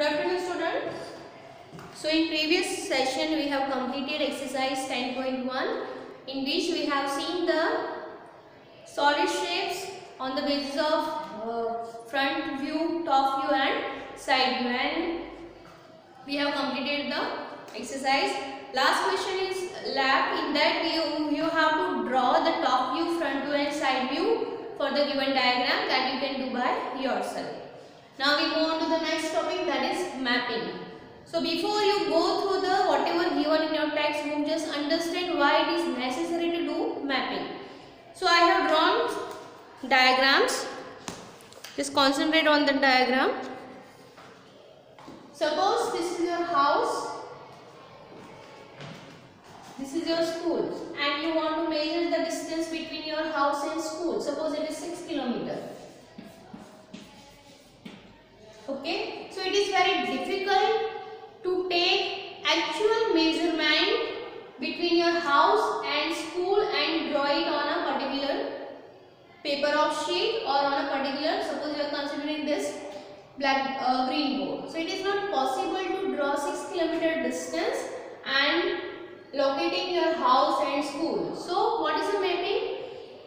Good afternoon, student. So in previous session we have completed exercise 10.1 in which we have seen the solid shapes on the basis of front view, top view and side view, and we have completed the exercise. Last question is left. In that you have to draw the top view, front view and side view for the given diagram that you can do by yourself. Now we move on to the next topic, that is mapping. So before you go through the whatever given in your textbook, just understand why it is necessary to do mapping. So I have drawn diagrams. Just concentrate on the diagram. Suppose this is your house, this is your school, and you want to measure the distance between your house and school. Suppose it is 6 km. Okay, so it is very difficult to take actual measurement between your house and school and draw it on a particular paper of sheet or on a particular, suppose you are considering this green board. So it is not possible to draw 6 km distance and locating your house and school. So what is the mapping?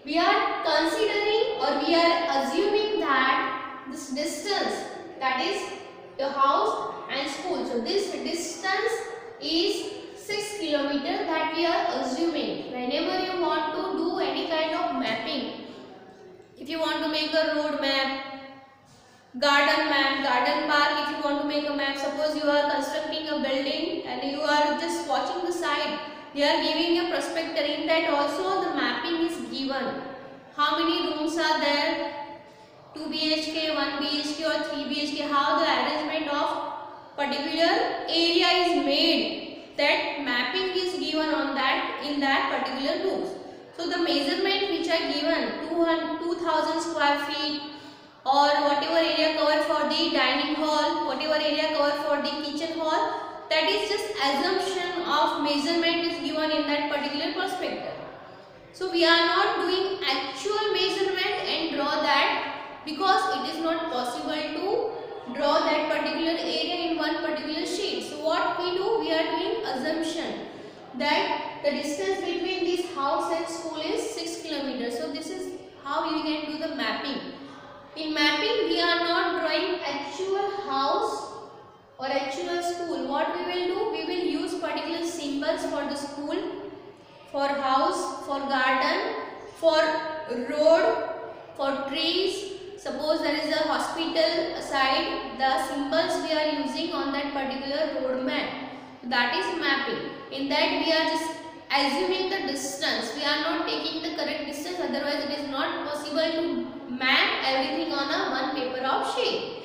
We are considering or we are assuming that this distance, that is the house and school, so this distance is 6 km that we are assuming. Whenever you want to do any kind of mapping, if you want to make a road map, garden map, garden park, if you want to make a map, suppose you are constructing a building and you are just watching the side, they are giving a prospector. In that also the mapping is given. How many rooms are there? 2 BHK, 1 BHK or 3 BHK, how the arrangement of particular area is made, that mapping is given on that in that particular rooms. So the measurement which are given 2000 square feet or whatever area covered for the dining hall, whatever area covered for the kitchen hall, that is just assumption of measurement is given in that particular prospector. So we are not doing actual measurement and draw that, because it is not possible to draw that particular area in one particular sheet. So what we do, we are doing assumption that the distance between this house and school is 6 km. So this is how you can do the mapping. In mapping, we are not drawing actual house or actual school. What we will do, we will use particular symbols for the school, for house, for garden, for road, for trees. Suppose there is a hospital side, the symbols we are using on that particular road map, that is mapping. In that we are just assuming the distance, we are not taking the correct distance, otherwise it is not possible to map everything on a one paper of sheet.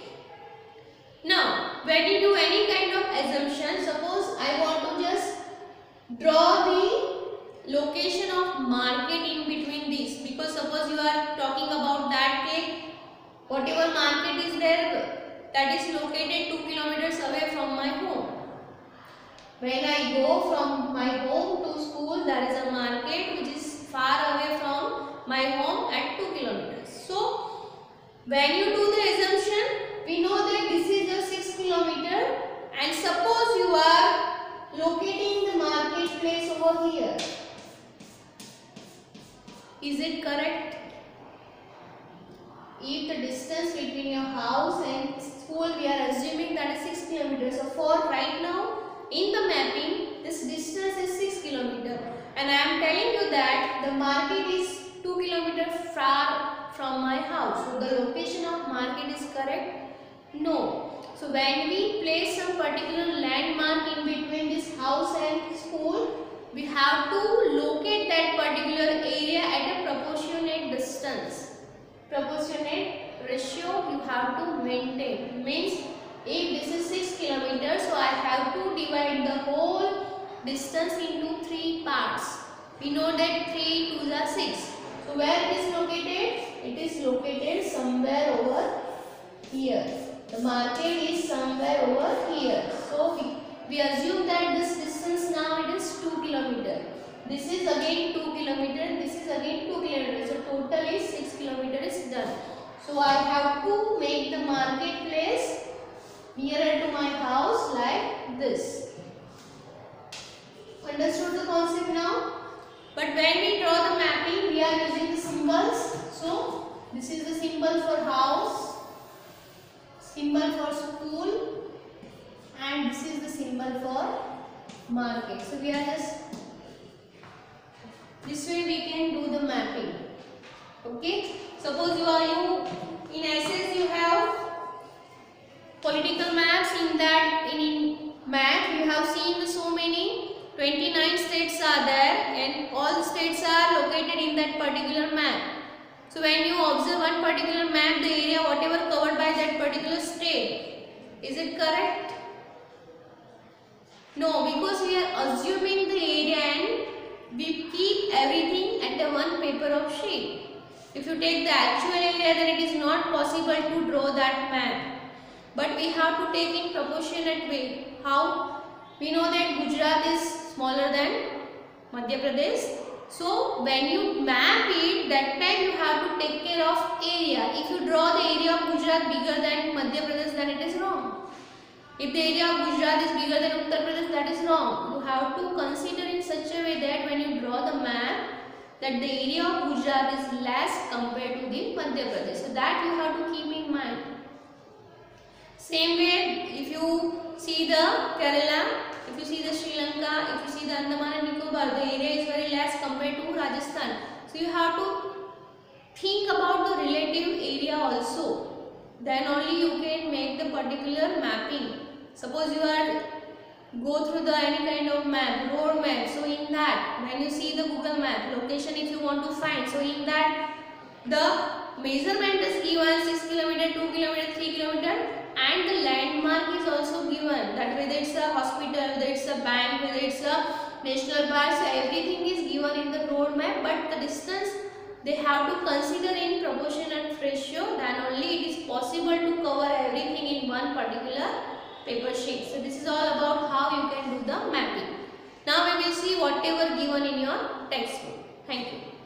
Now when you do any kind of assumption, suppose I want to just draw the location of market in between these, because suppose you are talking about that case, whatever market is there, that is located 2 kilometers away from my home. When I go from my home to school, there is a market which is far away from my home at 2 kilometers. So when you do the assumption, we know that this is a 6 kilometer, and suppose you are locating the marketplace over here. Is it correct? If the distance between your house and school, we are assuming that is 6 km. So for right now in the mapping, this distance is 6 km, and I am telling you that the market is 2 km far from my house. So the location of market is correct? No. So when we place some particular landmark in between this house and school, we have to locate that particular area at a proportionate distance. Proportionate ratio you have to maintain. Means if this is 6 km, so I have to divide the whole distance into 3 parts. We know that 3 2s are 6. So where it is located? It is located somewhere over here. The market is somewhere over here. So we assume that this distance now it is 2 km. This is again 2 km, this is again 2 km. So total is 6 km is done. So I have to make the marketplace nearer to my house like this. Understood the concept now? But when we draw the mapping, we are using the symbols. So this is the symbol for house, symbol for school, and this is the symbol for market. So we are just, this way we can do the mapping. Okay. Suppose in SS you have political maps. In that, in map you have seen so many 29 states are there, and all the states are located in that particular map. So when you observe one particular map, the area whatever covered by that particular state, is it correct? No, because we are assuming the area and we keep everything at the one paper of sheet. If you take the actual area, then it is not possible to draw that map. But we have to take in proportionate way. How? We know that Gujarat is smaller than Madhya Pradesh. So when you map it, that time you have to take care of area. If you draw the area of Gujarat bigger than Madhya Pradesh, then it is wrong. If the area of Gujarat is bigger than Uttar Pradesh, that is wrong. You have to consider in such a way that when you draw the map, that the area of Gujarat is less compared to the Madhya Pradesh. So that you have to keep in mind. Same way, if you see the Kerala, if you see the Sri Lanka, if you see the Andaman and Nicobar, the area is very less compared to Rajasthan. So you have to think about the relative area also. Then only you can make the particular mapping. Suppose you are go through the any kind of map, road map. So in that, when you see the Google map, location if you want to find, so in that the measurement is given 6 km, 2 km, 3 km, and the landmark is also given. That whether it's a hospital, whether it's a bank, whether it's a national park, so everything is given in the road map. But the distance they have to consider in proportionate ratio. Then only it is possible to cover everything in one particular paper sheet. So this is all about how you can do the mapping. Now we will see whatever given in your textbook. Thank you.